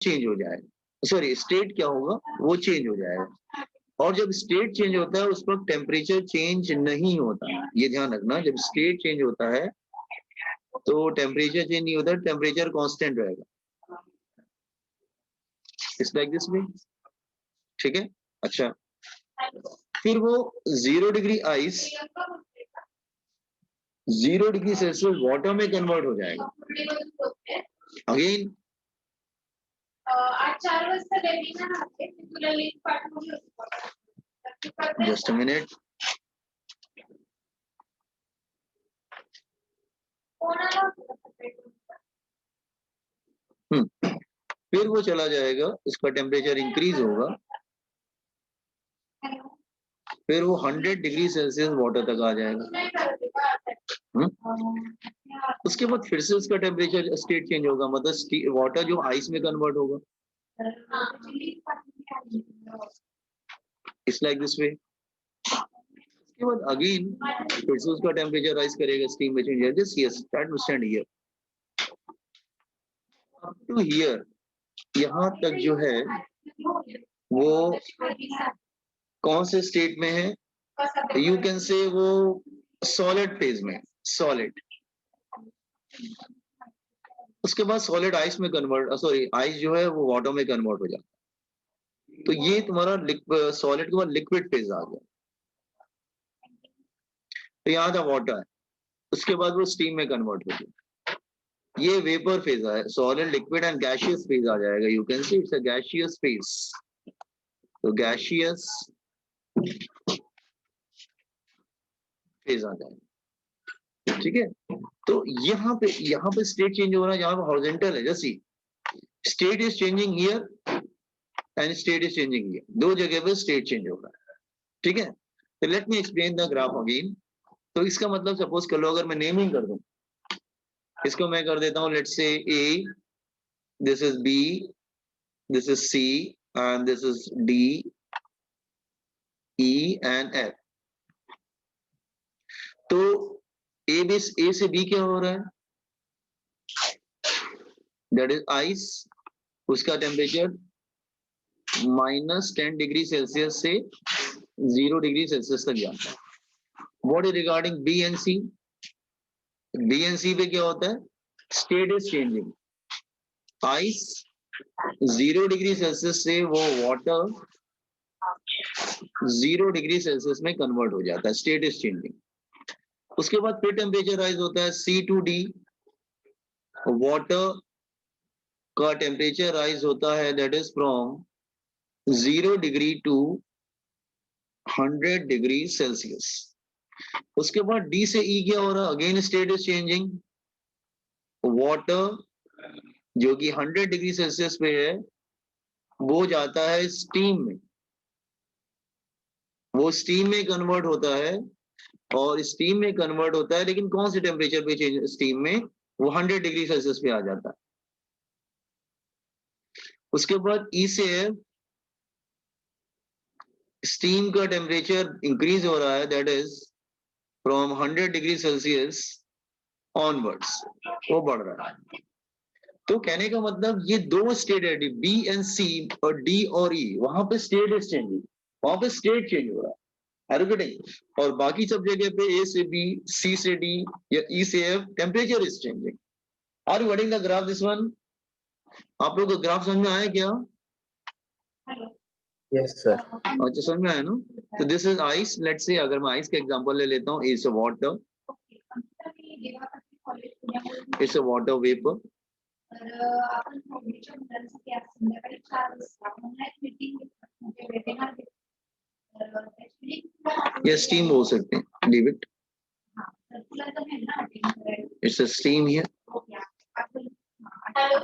Change हो जाएगा, sorry state क्या होगा, वो चेंज हो जाएगा। और जब स्टेट चेंज होता है उस पर टेम्परेचर चेंज नहीं होता, ये ध्यान रखना। जब स्टेट चेंज होता है तो टेम्परेचर चेंज नहीं होता, टेम्परेचर कांस्टेंट रहेगा। इट्स लाइक दिस वे, ठीक है। अच्छा, फिर वो 0 degree ice 0 degree Celsius water में कन्वर्ट हो जाएगा। अगेन आज 4 वाजता वेबिनार आहे, मी तुला लिंक पाठवली होती. जस्ट अ मिनट, कोणाला फिर वो चला जाएगा, इसका टेम्परेचर इंक्रीज होगा, फिर वो 100 डिग्री सेल्सियस वाटर तक आ जाएगा। उसके बाद फिर से उसका टेम्परेचर स्टेट चेंज होगा, मतलब वाटर जो आइस में कन्वर्ट होगा। It's like this way. उसके बाद अगेन फिर से उसका टेम्परेचर राइज करेगा, स्टीम में चेंज होगा। Just yes, try to stand here up to here, यहाँ तक जो है वो कौन से स्टेट में है, यू कैन से वो सॉलिड फेज में, सॉलिड। उसके बाद सॉलिड आइस में कन्वर्ट, सॉरी आइस जो है वो वाटर में कन्वर्ट हो जाता है। तो ये तुम्हारा सॉलिड के बाद लिक्विड फेज आ गया। तो यहाँ था वाटर, उसके बाद वो स्टीम में कन्वर्ट हो गया। ये वेपर फेज है, solid liquid and gaseous phase आ जाएगा। You can see it's a gaseous phase. तो गैसियस फेज आ जाएगा, ठीक है। तो यहाँ पे स्टेट चेंज हो रहा है, यहाँ पे हॉरिजॉन्टल है। जैसे state is changing here and state is changing here, दो जगह पे स्टेट चेंज हो रहा है, ठीक है। तो let me explain the graph again. तो इसका मतलब सपोज कर लो, अगर मैं नेमिंग कर दूं, इसको मैं कर देता हूं let's say A, this is B, this is C and this is D, E and F. तो ए से बी क्या हो रहा है, दैट इज आइस, उसका टेम्परेचर -10 डिग्री सेल्सियस से 0 डिग्री सेल्सियस तक जाता है। What is regarding B and C, B and C पे क्या होता है, state is changing. Ice 0 degree Celsius से वो वाटर 0 डिग्री सेल्सियस में कन्वर्ट हो जाता है, स्टेट इज चेंजिंग। उसके बाद फिर टेम्परेचर राइज होता है, सी टू डी, वाटर का टेम्परेचर राइज होता है, that is from 0 degree to 100 degree celsius. उसके बाद डी से ई क्या हो रहा है, again state is changing. Water जो कि 100 डिग्री सेल्सियस पे है वो जाता है स्टीम में, वो स्टीम में कन्वर्ट होता है, और स्टीम में कन्वर्ट होता है, लेकिन कौन से टेम्परेचर पे चेंज, स्टीम में वो 100 डिग्री सेल्सियस पे आ जाता है। उसके बाद ई से स्टीम का टेम्परेचर इंक्रीज हो रहा है, that is from 100 degree Celsius onwards, वो बढ़ रहा है। तो कहने का मतलब ये दो स्टेट है, बी एंड सी और डी और ई, वहां पे स्टेट इज चेंजिंग, वहां पे स्टेट चेंज हो रहा है, और बाकी सब जगह पे ए से बी, सी से डी या ई से F temperature is changing. Are you getting the graph this one? आप लोग को ग्राफ समझ में आया क्या? Yes sir. अच्छा समझ में आया ना? तो this is ice, let's say अगर मैं आइस का एग्जांपल ले लेता हूँ, it's a water, it's a water vapour. आपण फाउंडेशन मुलांसाठी आज संध्याकाळी 4 वाजता ऑनलाईन मीटिंग म्हणजे वेबिनार या स्टीम बोल सकते हैं, लीव इट, तुला तर है ना अटेंड करायला. It's a steam here. Hello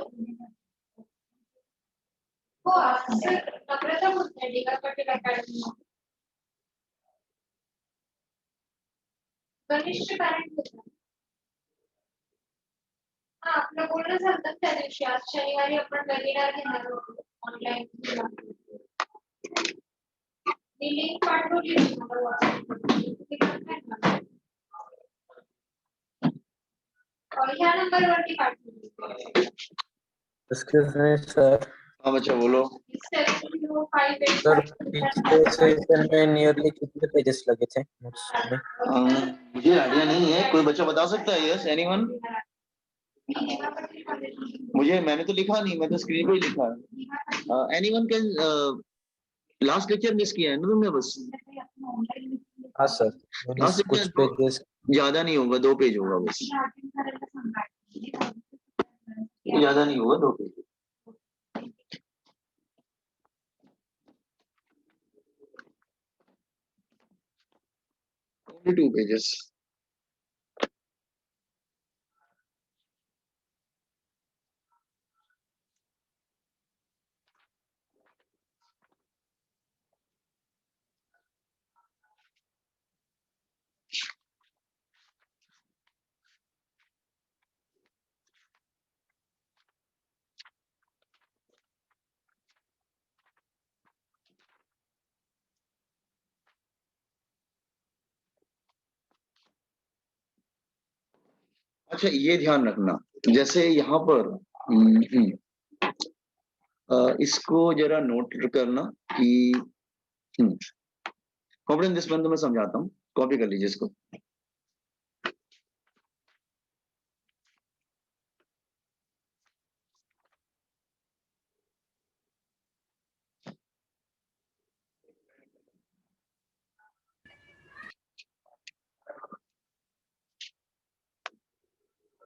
हो सर, नम्रता बोलते डिगा पटेल अकॅडमी. कनिष्ठ पॅरेंट बोलतात. हा आपलं बोलणं झालं त्या दिवशी, आज शनिवारी आपण वेबिनार घेणार होतो ऑनलाईन. मी लिंक पाठवली तुम्हाला व्हॉट्सअपवर, ह्या नंबरवरती पाठवली. एक्सक्यूज मी सर, हाँ बच्चा बोलो। सर पिछले सेशन में नियरली कितने पेजेस लगे थे नोट्स में? मुझे आइडिया नहीं है, कोई बच्चा बता सकता है? Yes anyone? मुझे, मैंने तो लिखा नहीं, मैं तो स्क्रीन पे ही लिखा है। Anyone can, last lecture miss किया है ना तुमने बस? हाँ सर, लास्ट कुछ लेक्चर पेजेस ज्यादा नहीं होगा, 2 पेज होगा बस, ज्यादा नहीं होगा, 2 पेज, only 2 pages। अच्छा ये ध्यान रखना, जैसे यहाँ पर इसको जरा नोट करना कि कॉन्फिडेंस डिस्प्लेन तो मैं समझाता हूँ, कॉपी कर लीजिए इसको।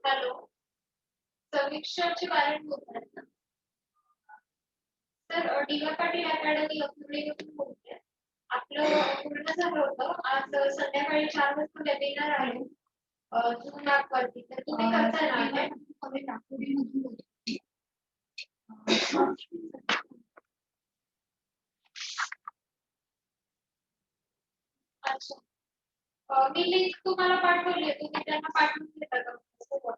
हॅलो, समीक्षाचे कारण बोलतात ना सर? डी.वाय पाटील अकॅडमी अकोल्यातून बोलते. आपलं पूर्ण झालं होतं. आज संध्याकाळी 4 वाजता वेबिनार आहे जून 8 वरती, तर तुम्ही करताय ना अटेंड? अच्छा, मी लिंक तुम्हाला पाठवली, तुम्ही त्यांना पाठवून देता का WhatsApp?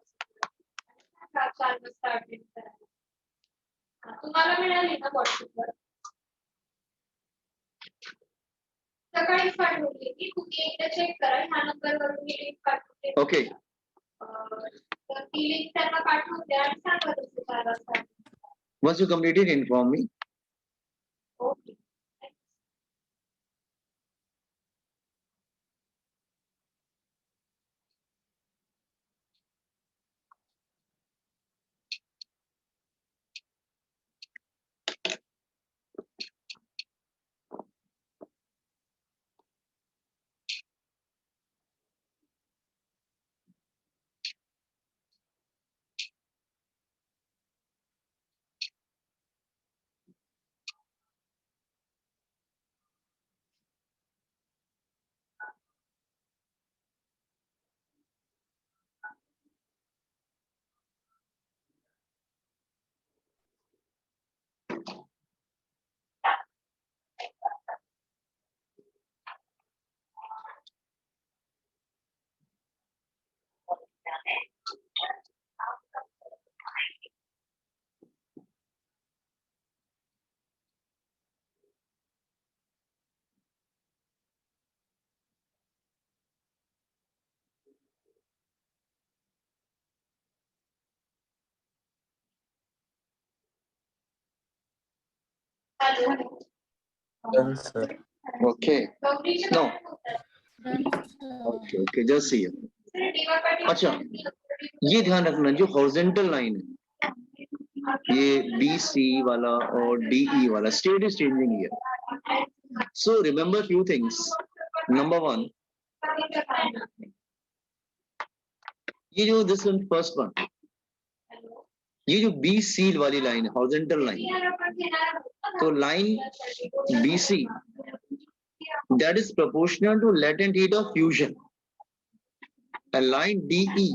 4 वाजता अटेंड करायला तुम्हाला मिळाली ना WhatsApp? सकाळीच पाठवली की, तुम्ही एकदा चेक करा, ह्या नंबरवरून मी लिंक पाठवते. ओके, तर ती लिंक त्यांना पाठवून द्या आणि सांगा तसं 4 वाजता. once you complete it inform me। Okay. Hello, done sir. Okay, गौरीचे No. कारण बोलतात. Okay okay, just see. Sir D Y Patil. अच्छा, ये ध्यान रखना, जो हॉरिजॉन्टल लाइन है, ये BC वाला और DE वाला, state is changing here. So remember few things. Number 1, ये जो दिस फर्स्ट वन, ये जो BC वाली लाइन है, हॉरिजॉन्टल लाइन, तो line BC that is proportional to latent heat of fusion, and line DE,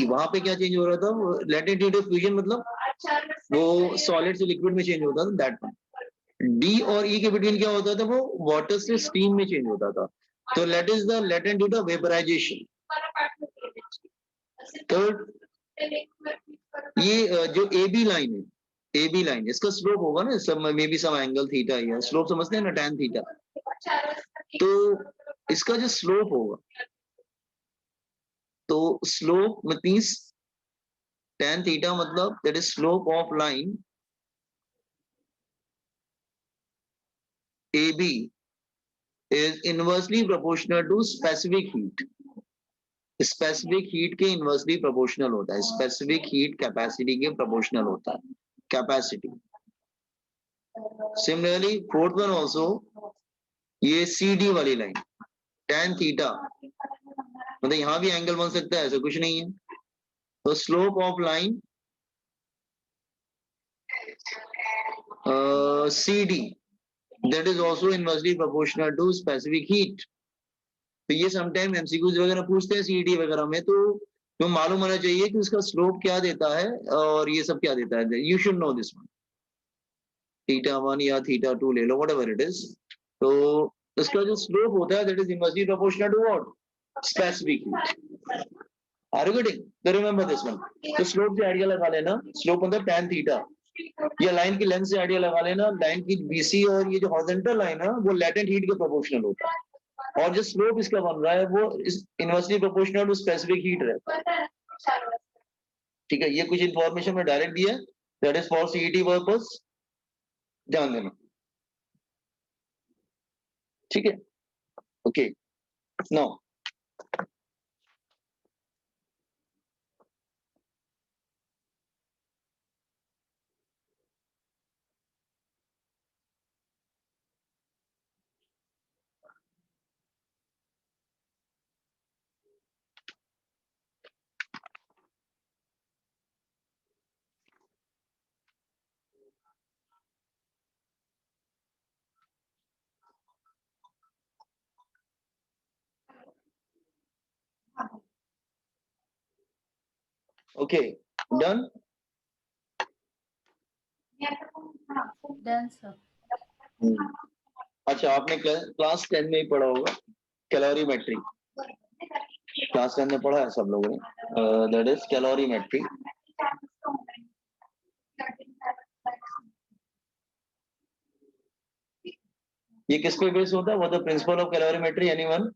वहां पे क्या चेंज हो रहा था? latent heat of fusion मतलब वो सॉलिड से लिक्विड में चेंज होता था, दैट वन। D और E के बिटवीन क्या होता था? वो वाटर से स्टीम में चेंज होता था, तो that is the latent heat of vaporization। Third, ये जो AB लाइन है, AB लाइन, इसका स्लोप होगा ना, सब maybe some angle theta, या स्लोप समझते हैं ना, tan थीटा। तो इसका जो स्लोप होगा, तो स्लोप मींस tan theta मतलब that is slope of line AB is inversely proportional to specific heat. Specific heat के इनवर्सली प्रोपोर्शनल होता है, स्पेसिफिक हीट कैपेसिटी के प्रोपोर्शनल होता है, capacity. Similarly fourth one also, ये CD वाली लाइन tan थीटा मतलब यहां भी एंगल बन सकता है, ऐसा कुछ नहीं है। तो slope of line CD that is also inversely proportional to specific heat। तो ये समटाइम एमसीक्यूज वगैरह पूछते हैं सीडी वगैरह में, तो मालूम होना चाहिए कि उसका स्लोप क्या देता है और ये सब क्या देता है। You should know this one, θ1 या θ2 ले लो, व्हाटएवर इट इज। तो इसका जो स्लोप होता है that is inversely proportional to what, specific heat. Are you getting? तो रिमेंबर दिस वन। तो स्लोप से आइडिया लगा लेना, स्लोप मतलब tan थीटा, या लाइन की लेंथ से आइडिया लगा लेना, लाइन की बीसी और ये जो हॉरिजॉन्टल लाइन है वो लैटेंट हीट के प्रोपोर्शनल होता है, और जो स्लोप इसका बन रहा है वो inversely proportional to specific heat रहता है। ठीक है, ये कुछ इंफॉर्मेशन में डायरेक्ट दिया है, that is for CET purpose, ध्यान देना। ठीक है, okay now okay done. Done sir. अच्छा, आपने क्लास 10 में ही पढ़ा होगा कैलोरीमेट्री, क्लास 10 में पढ़ा है सब लोगों ने, दैट इज कैलोरीमेट्री। ये किस पे बेस होता है? वो the principle of calorimetry, anyone?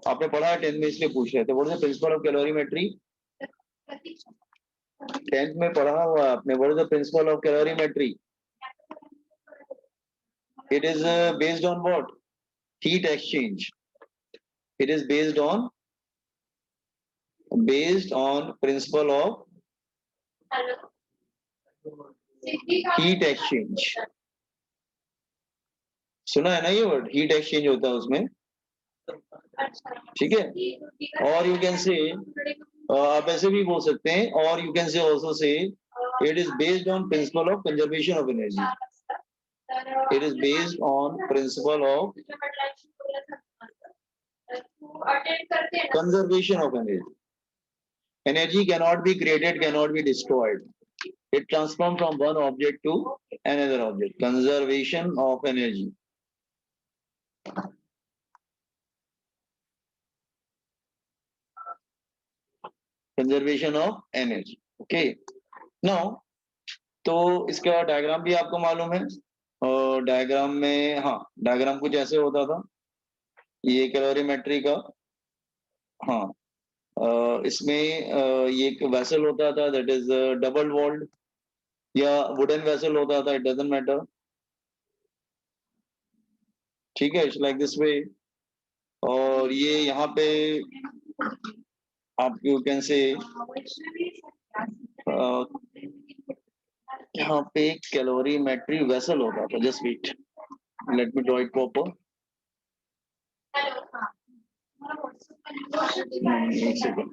आपने पढ़ा है 10 में इसलिए पूछ रहे थे, what is the principle of calorimetry? 10th में पढ़ा हुआ आपने, what is the principle of calorimetry? It is based on what? Heat exchange. It is based on principle of heat exchange. सुना है ना ये वर्ड, हीट एक्सचेंज होता है उसमें, ठीक है। और यू कैन से, आप ऐसे भी बोल सकते हैं, और you can say also say it is based on principle of conservation of energy. It is based on principle of conservation of energy. Energy cannot be created, cannot be destroyed. It transforms from one object to another object. Conservation of energy. Conservation of energy. Okay. Now, तो इसका diagram भी आपको मालूम है, और diagram में, हाँ diagram कुछ ऐसे होता था, ये कैलोरीमेट्री का। हाँ, इसमें ये एक वेसल होता था दैट इज डबल वॉल्ड, या वुडन वेसल होता था, इट डजंट मैटर। ठीक है, इट्स लाइक दिस वे। और ये यहाँ पे आप यू कैन से, यहाँ पे कैलोरीमेट्री वेसल होता था, just wait, let me draw it proper. एक सेकंड।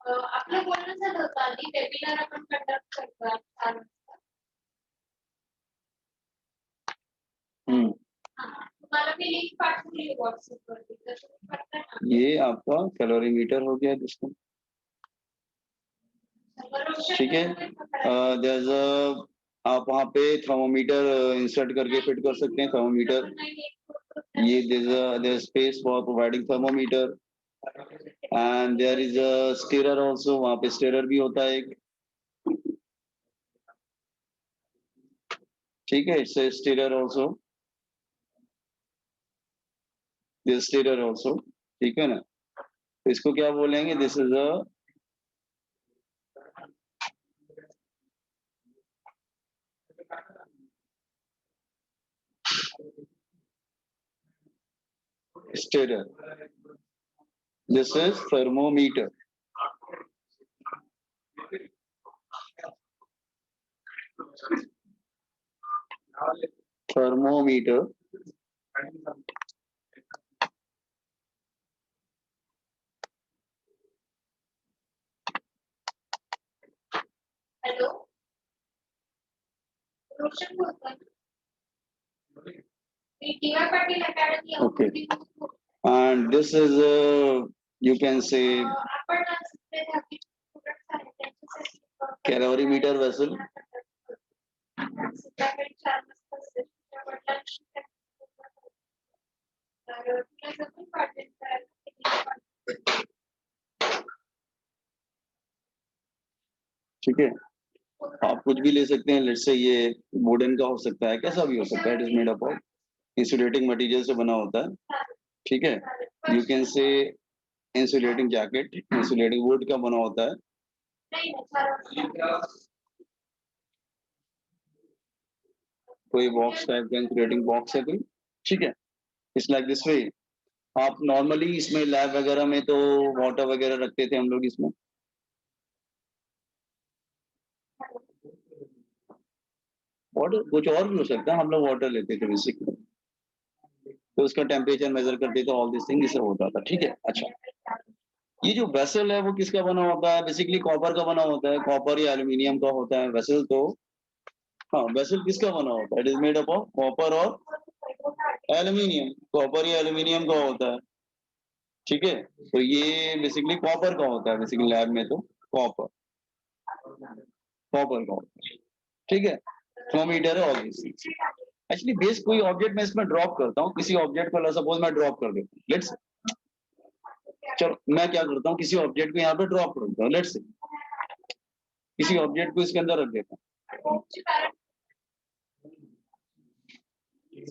आपलं बोलणं झालं होतं आधी, वेबिनार आपण कंडक्ट करतो 4 वाजता. तुम्हाला मी लिंक पाठवली व्हॉट्सअप वरती, तर तुम्ही करता ना. ये आपका कैलोरीमीटर हो गया जिसको, ठीक है। there's a, आप वहाँ पे थर्मोमीटर इंसर्ट करके फिट कर सकते हैं, थर्मोमीटर। ये there's space for providing thermometer and there is a stirrer also, वहाँ पे stirrer भी होता है एक, ठीक है, it's a stirrer also। This stator also, ठीक है ना। तो इसको क्या बोलेंगे, this is a stator. This is thermometer. Thermometer. Hello Roshan बोलतोय मी T Y Patil academy Okay. And this is you can say आपण आज ते धाबी स्टुडंट्स आहेत त्यांच्यासाठी calorimeter vessel. संध्याकाळी 4 वाजता असेल. त्या वडिलांशी त्या- तर तुला जमून पाठवेल करायला. ठीक है, आप कुछ भी ले सकते हैं, लेट्स से ये वुडन का हो सकता है, कैसा भी हो सकता है, it is made up of insulating material से बना होता है, ठीक है। You can say insulating jacket, insulating would का बना होता है। नाही ना 4 वाजता. कोई बॉक्स टाइप का इंसुलेटिंग बॉक्स है कोई, ठीक है। इट्स लाइक दिस वे। आप नॉर्मली इसमें लैब वगैरह में तो वाटर वगैरह रखते थे हम लोग इसमें, वाटर कुछ और भी हो सकता है, हम लोग वाटर लेते थे बेसिकली, तो उसका टेम्परेचर मेजर करते थे, ऑल दिस थिंग इससे होता था, ठीक है। अच्छा, ये जो वेसल है वो किसका बना होता है, बेसिकली कॉपर का बना होता है, कॉपर या एल्यूमिनियम का होता है वेसल। तो हाँ, वेसल किसका बना होता है, it is made up of copper और एल्यूमिनियम, कॉपर या एल्यूमिनियम का होता है, ठीक है। तो ये बेसिकली कॉपर का होता है, बेसिकली लैब में तो कॉपर कॉपर का होता है, ठीक है। थर्मोमीटर है all this things. Actually base कोई ऑब्जेक्ट मैं इसमें ड्रॉप करता हूँ, किसी ऑब्जेक्ट को सपोज मैं ड्रॉप कर देता हूँ, लेट्स चलो मैं क्या करता हूँ, किसी ऑब्जेक्ट को यहाँ पे ड्रॉप कर देता हूँ, लेट्स किसी ऑब्जेक्ट को इसके अंदर रख देता हूँ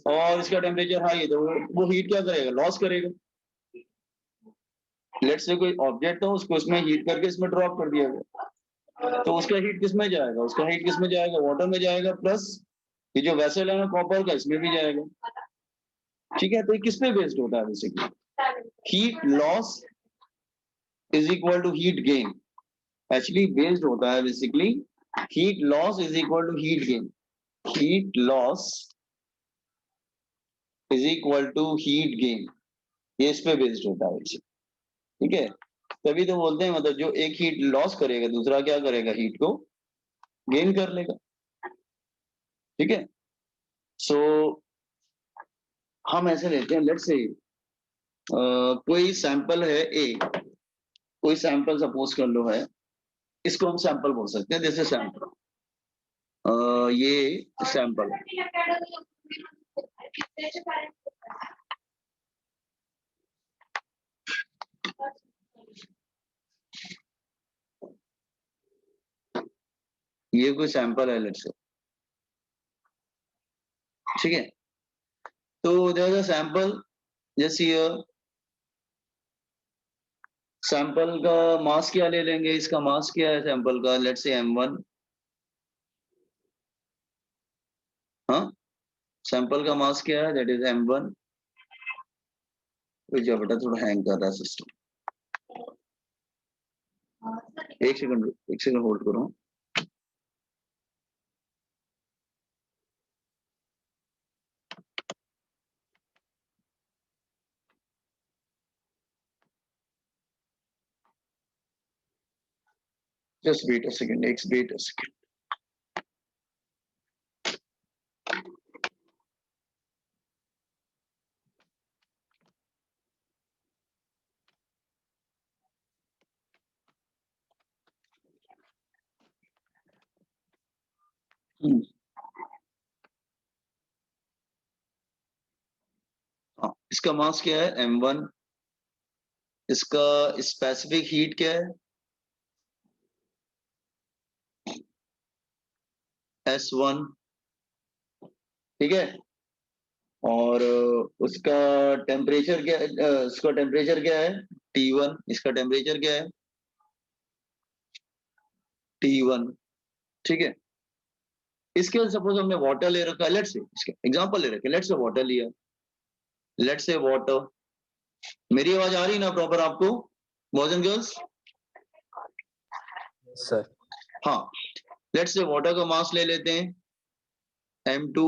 और इसका टेम्परेचर हाई है, तो वो हीट क्या करेगा, लॉस करेगा। लेट्स से कोई ऑब्जेक्ट था, उसको इसमें हीट करके इसमें ड्रॉप कर दिया गया, तो उसका हीट किस में जाएगा, उसका हीट किस में जाएगा, वाटर में जाएगा, प्लस ये जो वेसल है ना कॉपर का, इसमें भी जाएगा, ठीक है। तो ये किस पे बेस्ड होता है, basically heat loss is equal to heat gain, actually based होता है basically heat loss is equal to heat gain, heat loss is equal to heat gain, ये इस पे बेस्ड होता है बेसिकली, ठीक है। तभी तो बोलते हैं मतलब जो एक हीट लॉस करेगा दूसरा क्या करेगा, हीट को गेन कर लेगा, ठीक है। सो हम ऐसे लेते हैं, लेट्स से कोई सैंपल है ए, कोई सैंपल सपोज कर लो है, इसको हम सैंपल बोल सकते हैं, जैसे सैंपल ये सैंपल, ये कोई सैंपल है लेट्स से, ठीक है। तो देयर इज अ सैंपल, जैसे सैंपल का मास क्या ले लेंगे, इसका मास क्या है सैंपल का, लेट्स से m1, हाँ सैंपल का मास क्या है, दैट इज m1। जो बेटा थोड़ा हैंग कर रहा है सिस्टम, एक सेकंड होल्ड करो। Just wait a second, next wait a second. हाँ, इसका मास क्या है m1, इसका स्पेसिफिक हीट क्या है S1, ठीक है। और उसका टेम्परेचर क्या है, उसका टेम्परेचर क्या है T1, इसका टेम्परेचर क्या है T1, ठीक है। इसके बाद सपोज हमने वाटर ले रखा है, लेट्स से इसके एग्जांपल ले रखे, लेट्स से वाटर लिया, लेट्स से वाटर। मेरी आवाज आ रही है ना प्रॉपर आपको बॉयज एंड गर्ल्स? सर हाँ, लेट्स से वाटर का मास ले लेते हैं M2,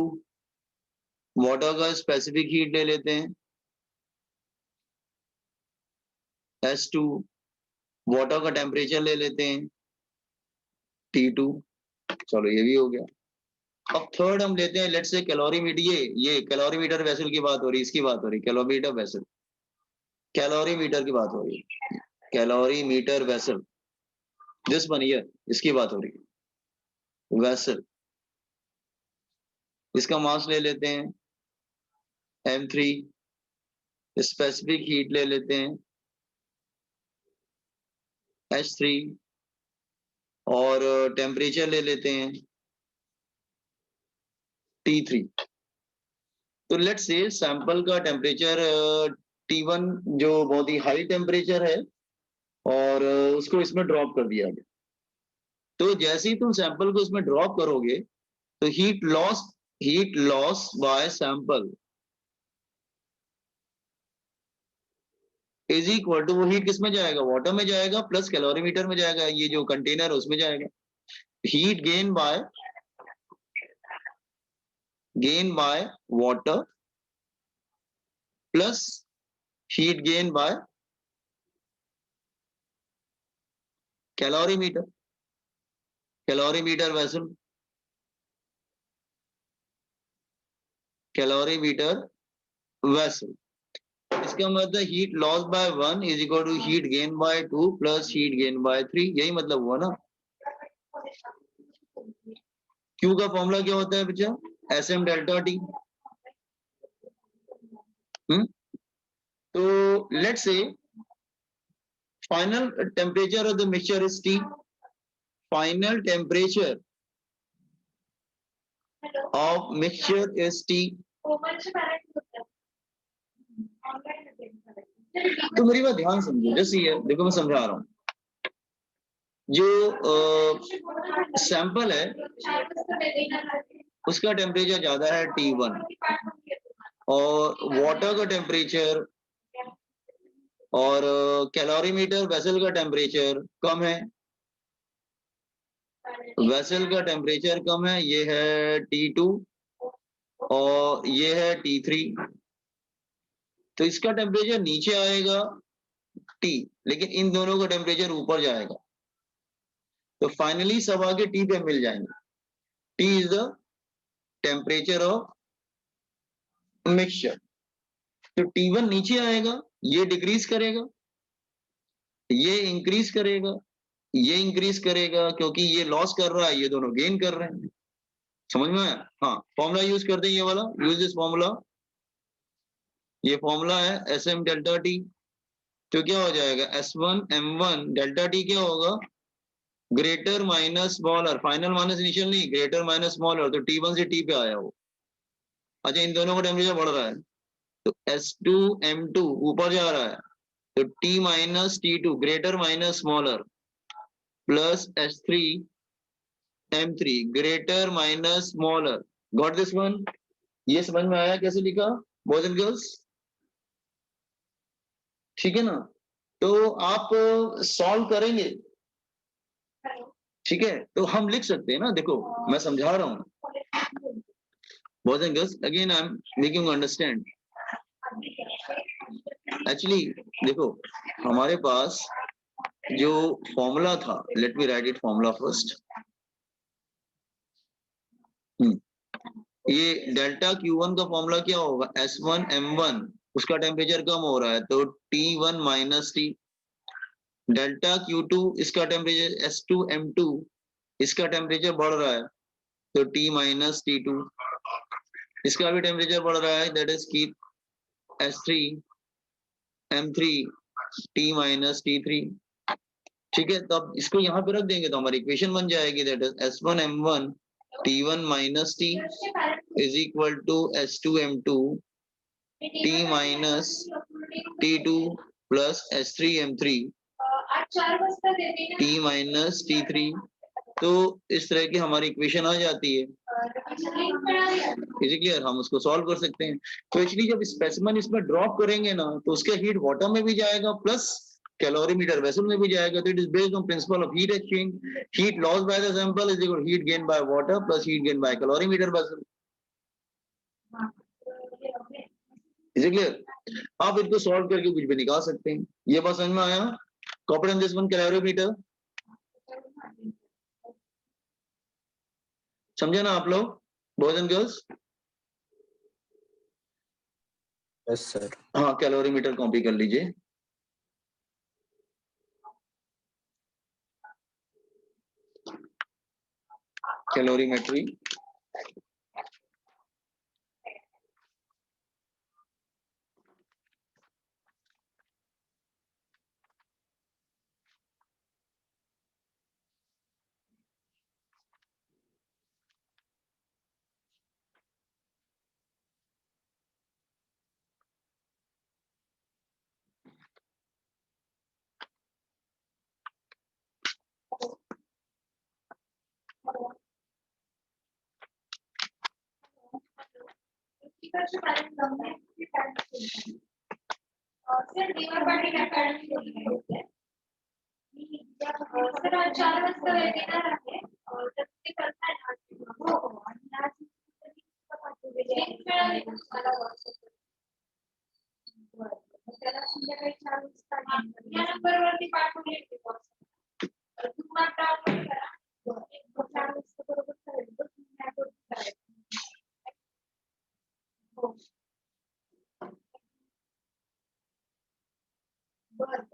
वाटर का स्पेसिफिक हीट ले लेते हैं S2, वाटर का टेम्परेचर ले लेते हैं T2, चलो ये भी हो गया। अब थर्ड हम लेते हैं लेट्स से कैलोरीमीटर, ये कैलोरीमीटर वेसल की बात हो रही है, इसकी बात हो रही है, कैलोमीटर वेसल, कैलोरीमीटर की बात हो रही है, calorimeter vessel, this one here, इसकी बात हो रही है वेसल। इसका मास ले लेते हैं M3, स्पेसिफिक हीट ले लेते हैं H3 और टेम्परेचर ले लेते हैं T3। तो लेट्स से सैंपल का टेम्परेचर T1 जो बहुत ही हाई टेम्परेचर है और उसको इसमें ड्रॉप कर दिया गया। तो जैसे ही तुम सैंपल को इसमें ड्रॉप करोगे तो heat loss by sample is equal to, वो हीट किस में जाएगा, वाटर में जाएगा प्लस कैलोरीमीटर में जाएगा, ये जो कंटेनर है उसमें जाएगा। Heat gain by water plus heat gain by calorimeter, calorimeter vessel, calorimeter vessel. इसका मतलब heat loss by 1 is equal to heat gain by 2 plus heat gain by 3, यही मतलब हुआ ना। क्यू का फॉर्मूला क्या होता है बच्चा, SM डेल्टा T। तो let's say final temperature of the mixture is T, final temperature hello of mixture is T। कोमलचे पॅरेंट्स होते ऑनलाईन तो मेरी बात ध्यान समझो, जैसे ये देखो मैं समझा रहा हूँ, जो सैंपल है उसका टेम्परेचर ज्यादा है T1 और वाटर का टेम्परेचर और कैलोरीमीटर वेसल का टेम्परेचर कम है, वेसल का टेम्परेचर कम है, ये है T2 और ये है T3। तो इसका टेम्परेचर नीचे आएगा T, लेकिन इन दोनों का टेम्परेचर ऊपर जाएगा, तो फाइनली सब आके T पे मिल जाएंगे। T is the temperature of mixture. तो T1 नीचे आएगा, ये डिक्रीज करेगा, ये इंक्रीज करेगा, ये इंक्रीज करेगा, क्योंकि ये लॉस कर रहा है, ये दोनों गेन कर रहे हैं। समझ में आया? हाँ, फॉर्मूला यूज करते हैं ये वाला, यूज दिस फॉर्मूला। ये फॉर्मूला है SM डेल्टा T। तो क्या हो जाएगा S1 M1 डेल्टा T क्या होगा, greater minus smaller, final minus initial नहीं, ग्रेटर माइनस स्मॉलर, तो T1 से T पे आया वो। अच्छा, इन दोनों का टेम्परेचर बढ़ रहा है तो S2 M2 ऊपर जा रहा है, तो T minus T2 greater minus small r plus S3 M3 greater minus smaller. Got this one? ये समझ में आया कैसे लिखा बॉयज एंड गर्ल्स? ठीक है ना? तो आप सॉल्व करेंगे, ठीक है, तो हम लिख सकते हैं ना, देखो मैं समझा रहा हूँ boys and girls, again I am making you understand. Actually देखो हमारे पास जो फॉर्मूला था, let me right it formula first. ये डेल्टा Q1 का फॉर्मूला क्या होगा, S1 M1, उसका टेम्परेचर कम हो रहा है तो T1 minus T। Delta Q2 इसका टेम्परेचर S2 M2, इसका टेम्परेचर बढ़ रहा है तो T माइनस T2, इसका भी टेम्परेचर बढ़ रहा है, that is keep S3 M3 T minus T3। ठीक है, तो अब इसको यहाँ पे रख देंगे तो हमारी इक्वेशन बन जाएगी, that is S1 M1 T1 minus T is equal to S2M2 T minus T2 plus S3M3 आज 4 वाजता देते ना T minus T3। तो इस तरह की हमारी इक्वेशन आ जाती है। लिंक बना दिया इज क्लियर, हम उसको सॉल्व कर सकते हैं। तो एक्चुअली जब स्पेसिमेन इसमें ड्रॉप करेंगे ना तो उसका हीट वाटर में भी जाएगा प्लस कैलोरीमीटर वेसल में भी जाएगा। तो it is based on principal of heat exchange. Heat loss by the sample is equal heat gain by water plus heat gain by calorimeter vessel. Is clear. आप इनको solve करके कुछ भी निकाल सकते हैं। ये बात समझ में आया? कॉपर दिस वन कैलोरीमीटर समझे ना आप लोग boys and girls? Yes sir. हाँ, कैलोरीमीटर कॉपी कर लीजिए। कैलोरीमेट्री इकडचे पॅरेंट कमी आहे ते पॅरेंट सर दीवार पाटी काय पॅरेंट बोलले सर आज 4 वाजता वेबिनार आहे तर ते करताय ना हो आणि आज लिंक मिळाली ना मला व्हॉट्सअपवर त्याला संध्याकाळी 4 वाजता या नंबरवरती पाठवली आहे व्हॉट्सअप तुम्हाला डाउनलोड करा 4 वाजता बरोबर करेल तर तुम्ही ऍड करायचं हो बरं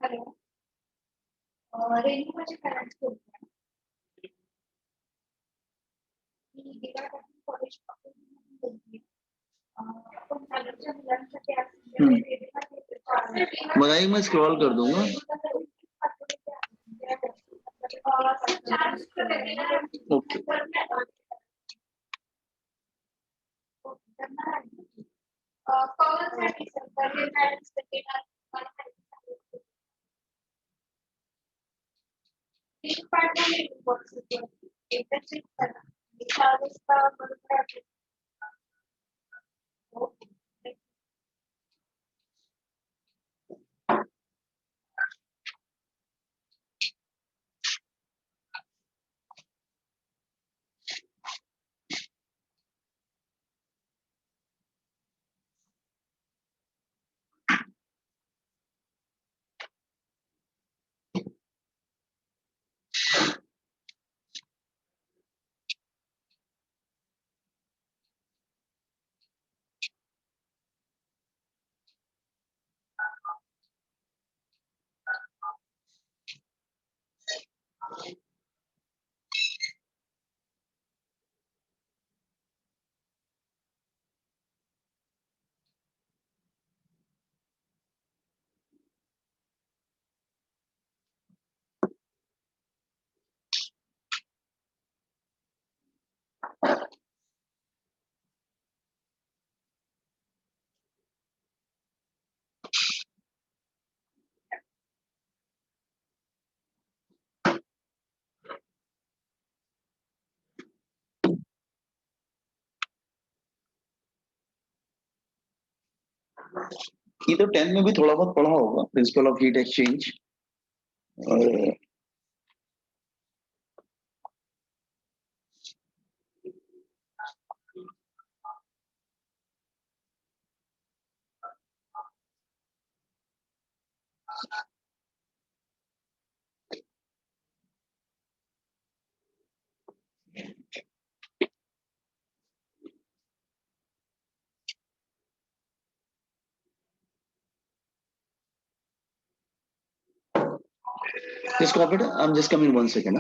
हॅलो रेणू माझे पॅरेंट्स बोलतात मी दिवाळपासून कॉलेज पासून बोलते आपण कॉलेजच्या मुलांसाठी बनाई मैं स्क्रॉल कर दूंगा। ओके कॉलसाठी सर पहिले पॅरेंट्स लिंक पाठवली व्हॉट्सअपवर एकदा चेक करा 4 वाजता बरोबर आहे ओके ये तो 10 में भी थोड़ा बहुत पढ़ा होगा, principal of heat exchange. Just copy it. I'm just coming 1 second.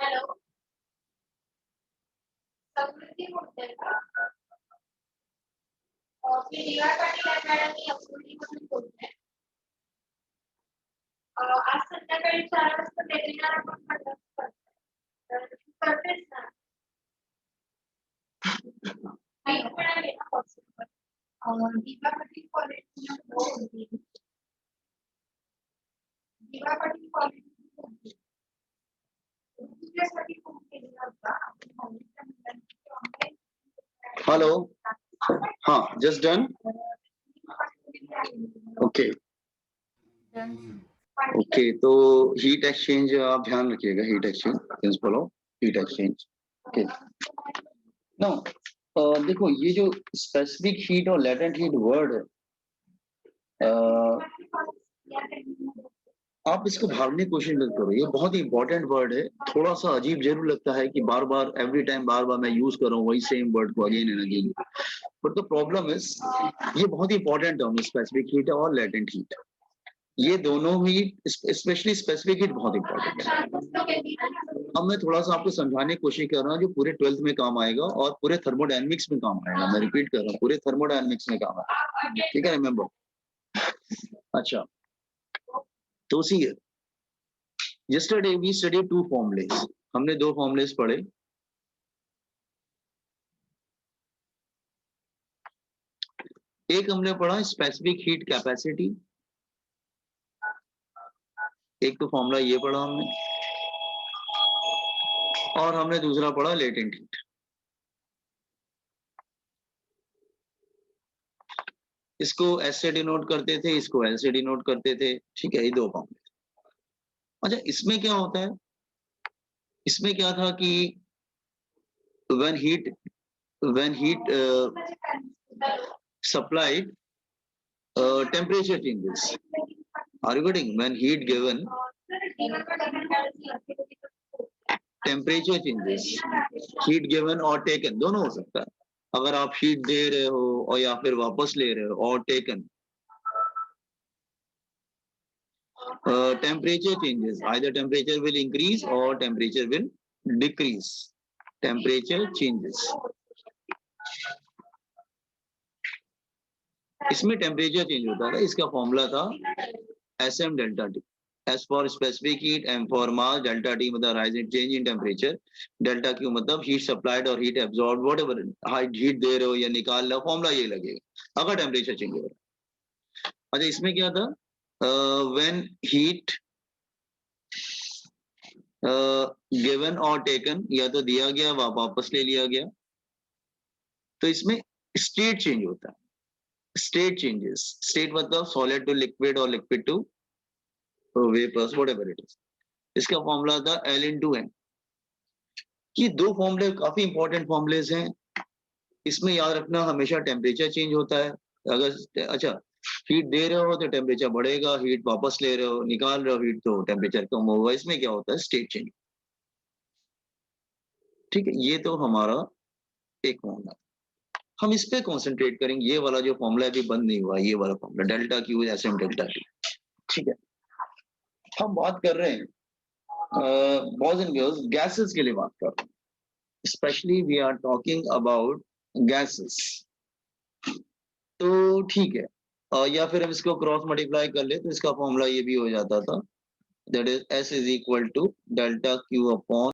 Hello समृद्धी बोलते का मी डी वाय पाटील अकॅडमी अमृतीमधून बोलते. आज संध्याकाळी 4 वाजता वेबिनार आपण कंडक्ट करतोय. तर तू करतेस ना? नाही मिळाले ना पॉसिबल. दिवा पाटील कॉलेज बोलते. दिवा पाटील कॉलेज बोलते. तुझ्यासाठी फोन केलेला होता. आपण कॉलेजच्या मुलांची ऑनलाईन हेलो, हाँ just done. Okay Done. Okay, तो हीट एक्सचेंज आप ध्यान रखिएगा, heat exchange, principle of heat exchange. Okay no, देखो ये जो स्पेसिफिक हीट और लेटेंट हीट वर्ड है, आप इसको भागने की कोशिश मत करो, ये बहुत ही इंपॉर्टेंट वर्ड है. थोड़ा सा अजीब जरूर लगता है कि बार बार एवरी टाइम बार बार मैं यूज कर रहा हूँ वही सेम वर्ड को again and again, but the problem is ये बहुत ही इंपॉर्टेंट टर्म है, स्पेसिफिक हीट और लेटेंट हीट. ये दोनों ही, स्पेशली स्पेसिफिक हीट बहुत इंपॉर्टेंट है. अब मैं थोड़ा सा आपको समझाने की कोशिश कर रहा हूँ जो पूरे 12th में काम आएगा और पूरे थर्मोडायनेमिक्स में काम आएगा. मैं रिपीट कर रहा हूँ, पूरे थर्मोडायनेमिक्स में काम आएगा. ठीक है, रिमेम्बर. अच्छा, तो सी yesterday we studied 2 formulas. हमने 2 formulas पढ़े. एक हमने पढ़ा स्पेसिफिक हीट कैपेसिटी, एक तो फॉर्मूला ये पढ़ा हमने, और हमने दूसरा पढ़ा लेटेंट हीट. इसको एस से डिनोट करते थे, इसको एल से डिनोट करते थे. ठीक है, ये 2 फॉर्मूले. अच्छा, इसमें क्या होता है, इसमें क्या था कि when heat supplied, temperature changes. Are you getting? When heat given, temperature changes. Heat given और taken दोनों हो सकता है. अगर आप हीट दे रहे हो और या फिर वापस ले रहे हो, और taken, temperature changes. Either temperature will increase or temperature will decrease. Temperature changes. इसमें टेम्परेचर चेंज होता था. इसका फॉर्मूला था Sm delta T. S for specific heat, M for mass, delta T मतलब rise in change in temperature, delta Q मतलब heat supplied और heat absorb, whatever heat दे रहे हो या निकाल रहे हो, फॉर्मूला ये लगेगा अगर टेम्परेचर चेंज हो रहा है. अच्छा, इसमें क्या था, व्हेन हीट गिवन और टेकन, या तो दिया गया वापस ले लिया गया, तो इसमें स्टेट चेंज होता है. स्टेट चेंजेस, स्टेट मतलब सॉलिड टू लिक्विड और liquid to vapours, whatever it is. इसका फॉर्मूला था L/N. ये 2 फॉर्मूले काफी इंपॉर्टेंट फॉर्मूलेज हैं. इसमें याद रखना हमेशा टेम्परेचर चेंज होता है. अगर अच्छा हीट दे रहे हो तो टेम्परेचर बढ़ेगा, हीट वापस ले रहे हो, निकाल रहे हो हीट, तो टेम्परेचर कम होगा. इसमें क्या होता है, स्टेट चेंज. ठीक है, ये तो हमारा एक फॉर्मूला. हम इस पे कॉन्सेंट्रेट करेंगे. ये वाला जो फॉर्मूला अभी बंद नहीं हुआ, ये वाला formula delta Q Sm delta T. ठीक है, हम बात कर रहे हैं बॉयज एंड गर्ल्स गैसेस के लिए बात कर रहे हैं. Specially we are talking about gases. तो ठीक है, या फिर हम इसको क्रॉस मल्टीप्लाई कर ले तो इसका फॉर्मूला ये भी हो जाता था, that is S is equal to delta Q upon